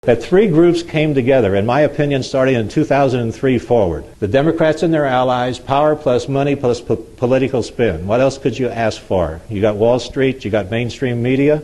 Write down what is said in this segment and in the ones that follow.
that three groups came together, in my opinion, starting in 2003 forward. The Democrats and their allies, power plus money plus political spin. What else could you ask for? You got Wall Street, you got mainstream media.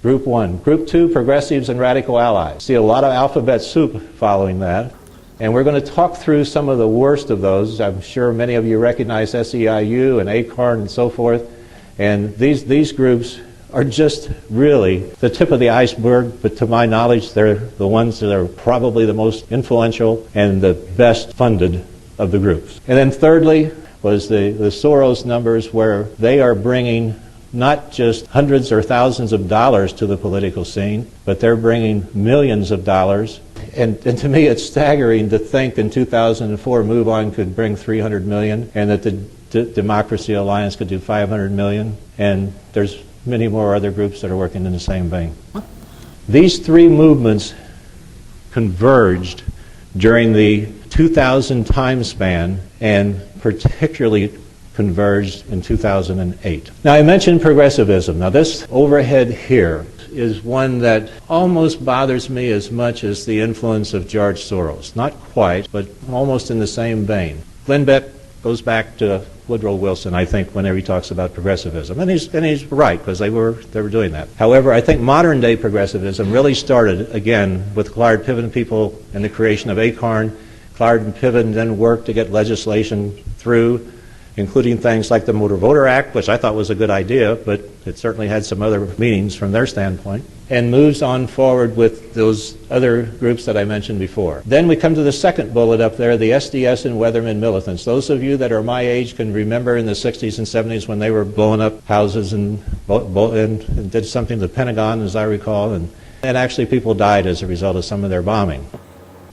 Group one. Group two, progressives and radical allies. See a lot of alphabet soup following that. And we're going to talk through some of the worst of those. I'm sure many of you recognize SEIU and ACORN and so forth. And these groups are just really the tip of the iceberg, but to my knowledge, they're the ones that are probably the most influential and the best funded of the groups. And then thirdly was the Soros numbers, where they are bringing not just hundreds or thousands of dollars to the political scene, but they're bringing millions of dollars. And to me, it's staggering to think in 2004 Move On could bring 300 million, and that the Democracy Alliance could do 500 million, and there's many more other groups that are working in the same vein. These three movements converged during the 2000 time span, and particularly converged in 2008. Now, I mentioned progressivism. Now, this overhead here is one that almost bothers me as much as the influence of George Soros. Not quite, but almost in the same vein. Glenn Beck goes back to Woodrow Wilson, I think, whenever he talks about progressivism. And he's right, because they were doing that. However, I think modern day progressivism really started, again, with Clark Piven people and the creation of ACORN. Clark and Piven then worked to get legislation through, including things like the Motor Voter Act, which I thought was a good idea, but it certainly had some other meanings from their standpoint, and moves on forward with those other groups that I mentioned before. Then we come to the second bullet up there, the SDS and Weatherman militants. Those of you that are my age can remember in the 60s and 70s when they were blowing up houses and did something to the Pentagon, as I recall, and actually people died as a result of some of their bombing.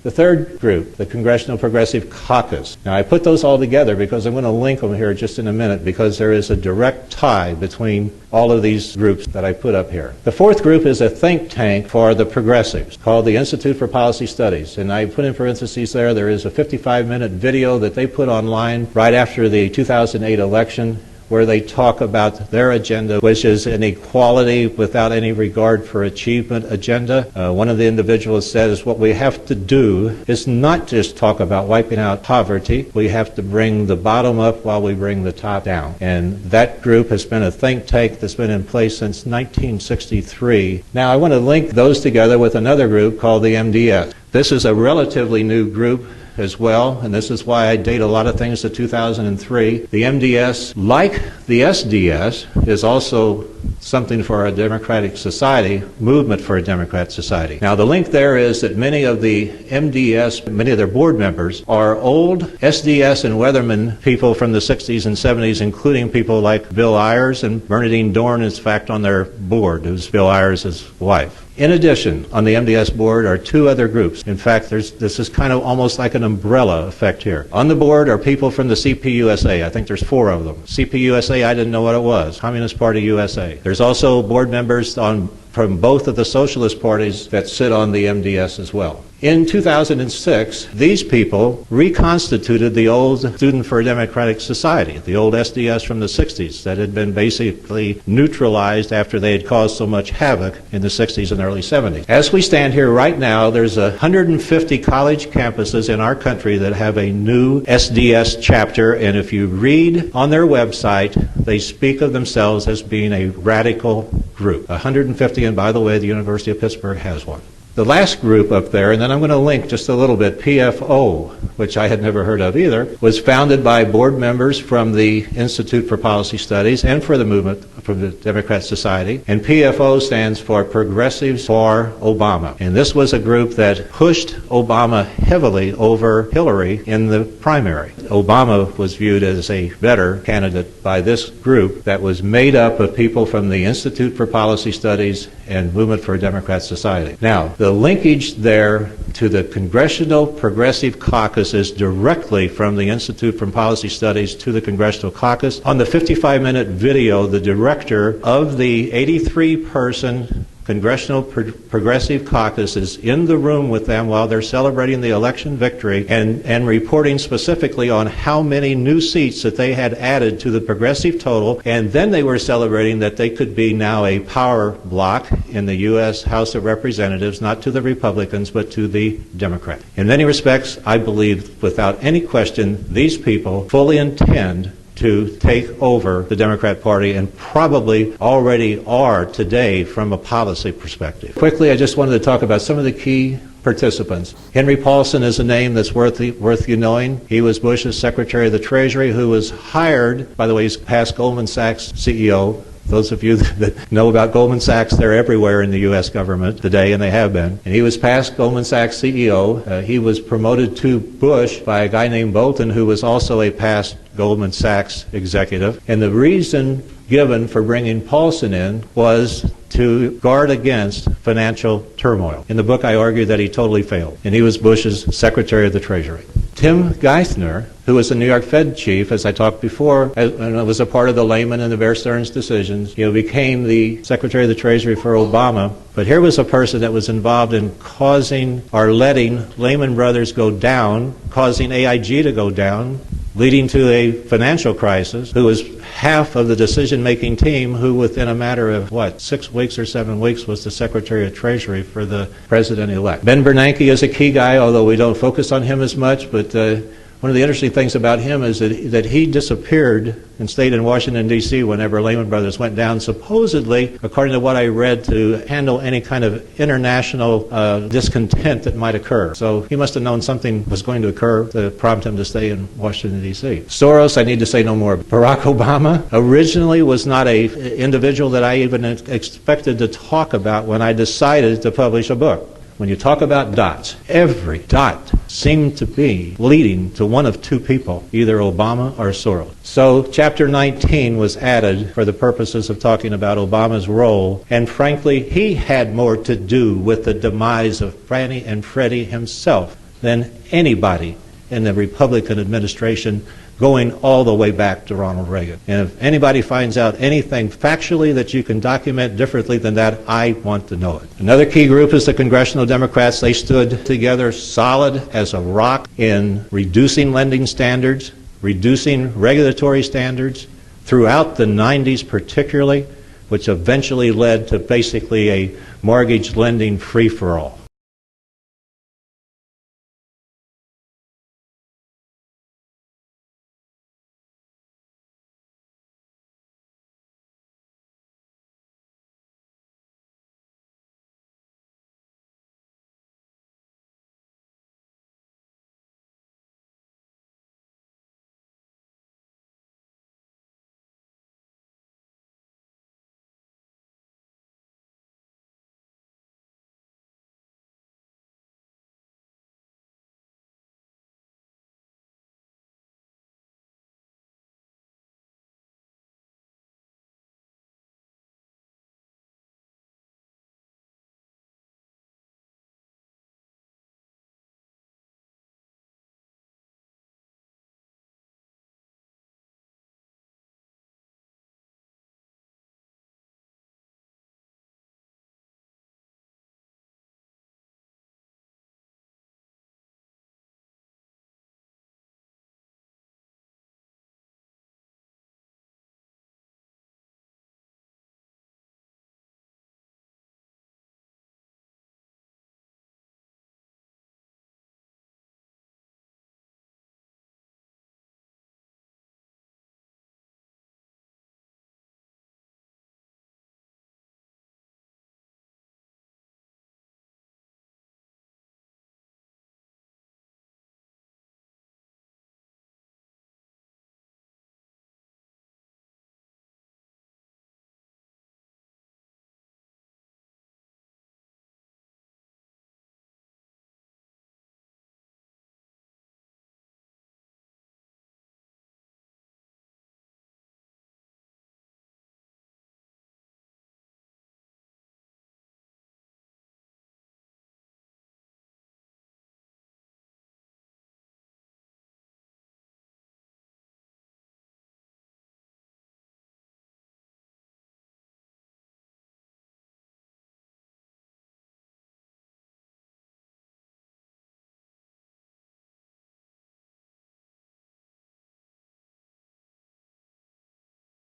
The third group, the Congressional Progressive Caucus. Now, I put those all together because I'm going to link them here just in a minute, because there is a direct tie between all of these groups that I put up here. The fourth group is a think tank for the progressives called the Institute for Policy Studies. And I put in parentheses there is a 55-minute video that they put online right after the 2008 election, where they talk about their agenda, which is an equality without any regard for achievement agenda. One of the individuals says what we have to do is not just talk about wiping out poverty, we have to bring the bottom up while we bring the top down. And that group has been a think tank that's been in place since 1963. Now, I want to link those together with another group called the MDS. This is a relatively new group as well, and this is why I date a lot of things to 2003. The MDS, like the SDS, is also something for a democratic society, movement for a democratic society. Now, the link there is that many of the MDS, many of their board members, are old SDS and Weatherman people from the 60s and 70s, including people like Bill Ayers, and Bernadine Dorn is, in fact, on their board, who's Bill Ayers' wife. In addition, on the MDS board are two other groups. In fact, this is kind of almost like an umbrella effect here. On the board are people from the CPUSA. I think there's 4 of them. CPUSA, I didn't know what it was. Communist Party USA. There's also board members from both of the socialist parties that sit on the MDS as well. In 2006, these people reconstituted the old Student for a Democratic Society, the old SDS from the 60s that had been basically neutralized after they had caused so much havoc in the 60s and early 70s. As we stand here right now, there's 150 college campuses in our country that have a new SDS chapter, and if you read on their website, they speak of themselves as being a radical group. 150, and by the way, the University of Pittsburgh has one. The last group up there, and then I'm going to link just a little bit, PFO, which I had never heard of either, was founded by board members from the Institute for Policy Studies and for the movement from the Democrat Society. And PFO stands for Progressives for Obama. And this was a group that pushed Obama heavily over Hillary in the primary. Obama was viewed as a better candidate by this group that was made up of people from the Institute for Policy Studies and Movement for a Democrat Society. Now, the linkage there to the Congressional Progressive Caucus is directly from the Institute for Policy Studies to the Congressional Caucus. On the 55-minute video, the director of the 83-person Congressional Progressive Caucus is in the room with them while they're celebrating the election victory and reporting specifically on how many new seats that they had added to the progressive total, and then they were celebrating that they could be now a power bloc in the U.S. House of Representatives, not to the Republicans, but to the Democrats. In many respects, I believe, without any question, these people fully intend to take over the Democrat Party, and probably already are today from a policy perspective. Quickly, I just wanted to talk about some of the key participants. Henry Paulson is a name that's worth you knowing. He was Bush's Secretary of the Treasury, who was hired, by the way, he's past Goldman Sachs CEO. Those of you that know about Goldman Sachs, they're everywhere in the U.S. government today, and they have been. And he was past Goldman Sachs CEO. He was promoted to Bush by a guy named Bolton, who was also a past Goldman Sachs executive. And the reason given for bringing Paulson in was to guard against financial turmoil. In the book, I argue that he totally failed, and he was Bush's Secretary of the Treasury. Tim Geithner, who was the New York Fed chief, as I talked before, and was a part of the Lehman and the Bear Stearns decisions, became the Secretary of the Treasury for Obama. But here was a person that was involved in causing or letting Lehman Brothers go down, causing AIG to go down, leading to a financial crisis, who was half of the decision-making team, who within a matter of, 6 weeks or 7 weeks was the Secretary of Treasury for the President-elect. Ben Bernanke is a key guy, although we don't focus on him as much, but one of the interesting things about him is that he disappeared and stayed in Washington, D.C. whenever Lehman Brothers went down, supposedly, according to what I read, to handle any kind of international discontent that might occur. So he must have known something was going to occur to prompt him to stay in Washington, D.C. Soros, I need to say no more. Barack Obama originally was not an individual that I even expected to talk about when I decided to publish a book. When you talk about dots, every dot seemed to be leading to one of two people, either Obama or Soros. So Chapter 19 was added for the purposes of talking about Obama's role, and frankly, he had more to do with the demise of Fannie and Freddie himself than anybody in the Republican administration, going all the way back to Ronald Reagan. And if anybody finds out anything factually that you can document differently than that, I want to know it. Another key group is the Congressional Democrats. They stood together solid as a rock in reducing lending standards, reducing regulatory standards throughout the 90s particularly, which eventually led to basically a mortgage lending free-for-all.